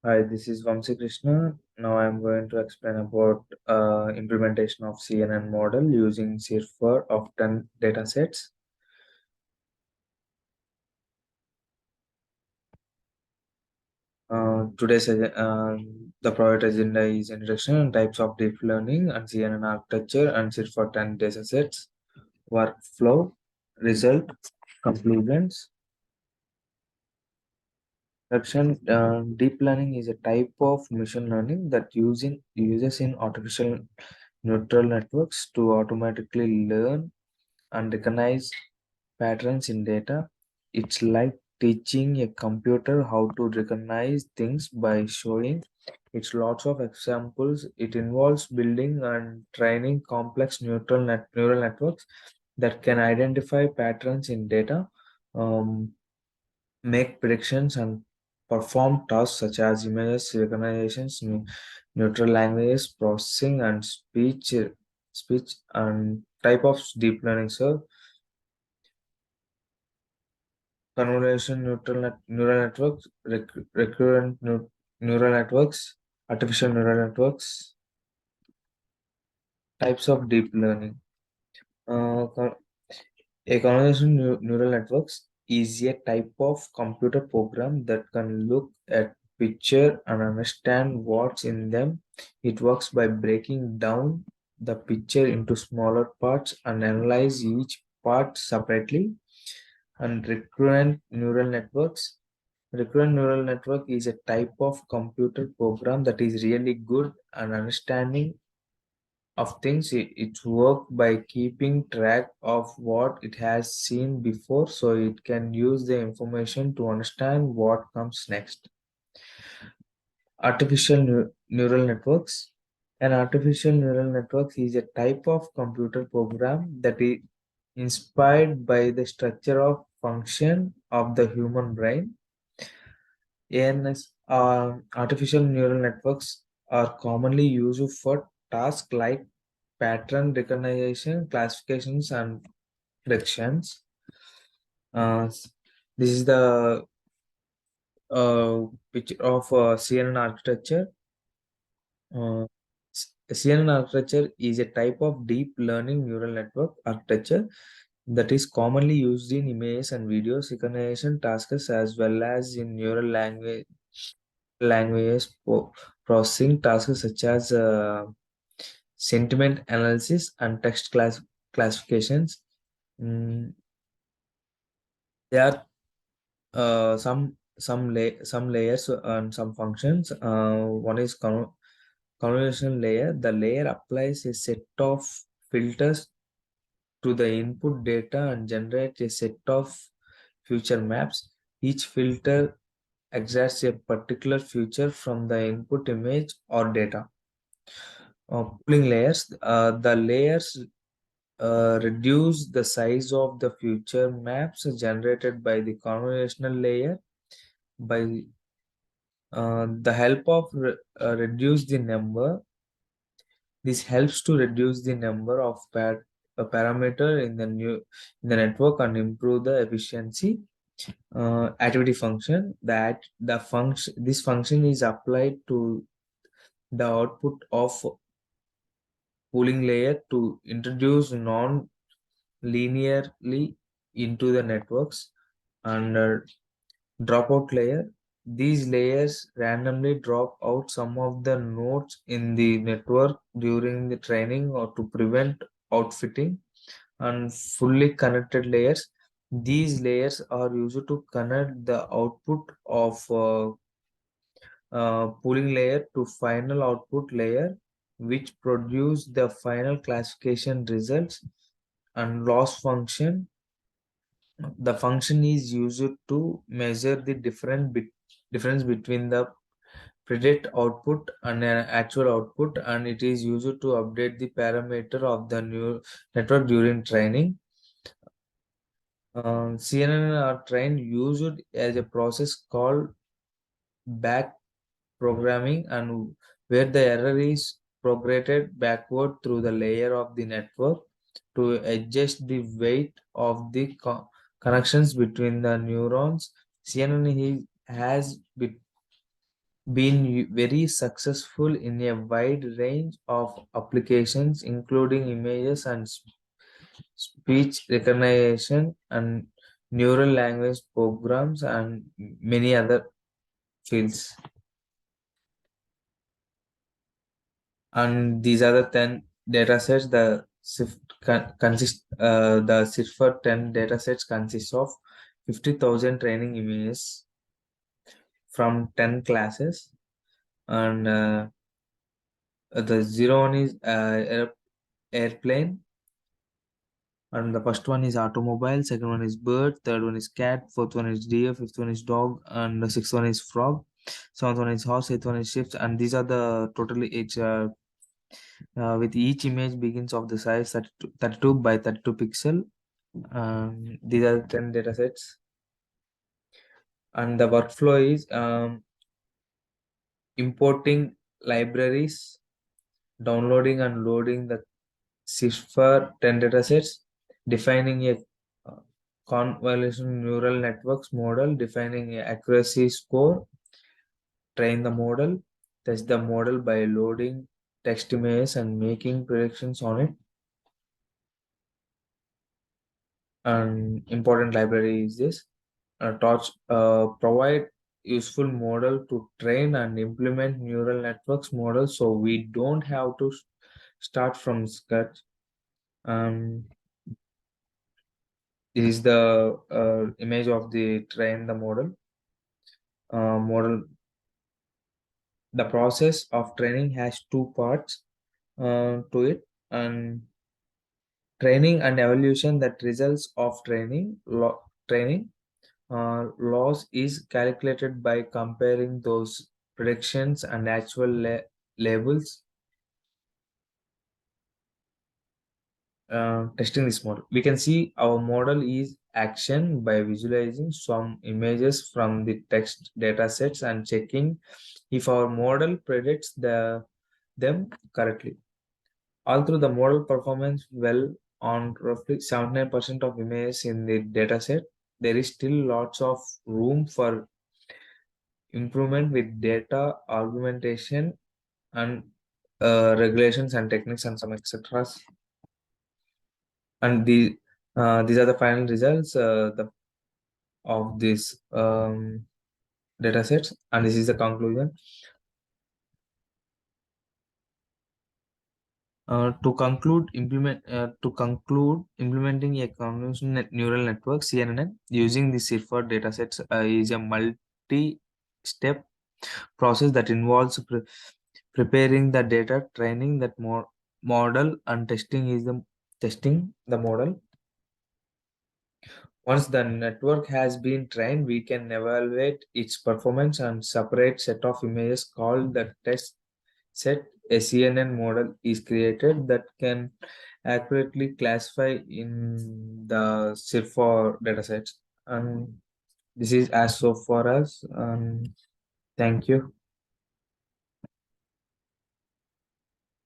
Hi, this is Vamsi Krishna. Now I'm going to explain about implementation of CNN model using CIRFA of 10 datasets. The project agenda is introduction and types of deep learning and CNN architecture and CIRFA 10 datasets, workflow, result, conclusions. Deep learning is a type of machine learning that uses in artificial neural networks to automatically learn and recognize patterns in data. It's like teaching a computer how to recognize things by showing it's lots of examples. It involves building and training complex neural networks that can identify patterns in data, um, make predictions, and perform tasks such as images recognitions, neutral languages processing, and speech and type of deep learning. So convolution neural networks, recurrent neural networks, artificial neural networks, types of deep learning. Con- a neural networks is a type of computer program that can look at picture and understand what's in them. It works by breaking down the picture into smaller parts and analyze each part separately. And recurrent neural network is a type of computer program that is really good at understanding of things. It works by keeping track of what it has seen before so it can use the information to understand what comes next. Neural networks. An artificial neural network is a type of computer program that is inspired by the structure of function of the human brain. ANS, artificial neural networks are commonly used for tasks like pattern recognition, classifications, and predictions. Uh, this is the picture of CNN architecture. Uh, CNN architecture is a type of deep learning neural network architecture that is commonly used in images and videos recognition tasks as well as in neural languages processing tasks such as sentiment analysis and classifications. Mm, there are some layers and some functions. One is convolutional layer. The layer applies a set of filters to the input data and generates a set of future maps. Each filter extracts a particular feature from the input image or data. Pooling layers. The layers reduce the size of the future maps generated by the convolutional layer by the help of reduce the number. This helps to reduce the number of parameter in the network and improve the efficiency. Activity function that the function this function is applied to the output of pooling layer to introduce non-linearly into the networks and dropout layer. These layers randomly drop out some of the nodes in the network during the training or to prevent outfitting. And fully connected layers. These layers are used to connect the output of pooling layer to final output layer, which produce the final classification results. And loss function. The function is used to measure the difference between the predict output and an actual output, and it is used to update the parameter of the new network during training. CNN are trained used as a process called back programming, and where the error is propagated backward through the layer of the network to adjust the weight of the connections between the neurons. CNN has been very successful in a wide range of applications, including images and speech recognition and neural language programs and many other fields. And these are the 10 datasets. The CIFR 10 datasets consist of 50,000 training images from 10 classes. And the zero one is airplane, and the first one is automobile, second one is bird, third one is cat, fourth one is deer, fifth one is dog, and the sixth one is frog, seventh one is horse, eighth one is ships. And these are the totally each with each image begins of the size 32 by 32 pixel. These are 10 data sets. And the workflow is importing libraries, downloading and loading the CIFR 10 datasets, defining a uh, convolutional neural networks model, defining a accuracy score, train the model, test the model by loading text images and making predictions on it. And important library is this. Torch provide useful model to train and implement neural networks models, so we don't have to start from scratch. Um, this is the image of the train the model. The process of training has two parts to it, and training and evaluation. That results of training loss is calculated by comparing those predictions and actual labels. Testing this model, we can see our model is action by visualizing some images from the text data sets and checking if our model predicts them correctly. Although the model performance well on roughly 79% of images in the dataset, there is still lots of room for improvement with data augmentation and regulations and techniques and some etc. And these are the final results of this datasets, and this is the conclusion. To conclude, implementing a convolutional neural network (CNN) using the CIFAR datasets is a multi-step process that involves preparing the data, training that model, and testing the model. Once the network has been trained, we can evaluate its performance and separate set of images called the test set. A CNN model is created that can accurately classify in the CIRFOR datasets. And this is as so for us. Thank you.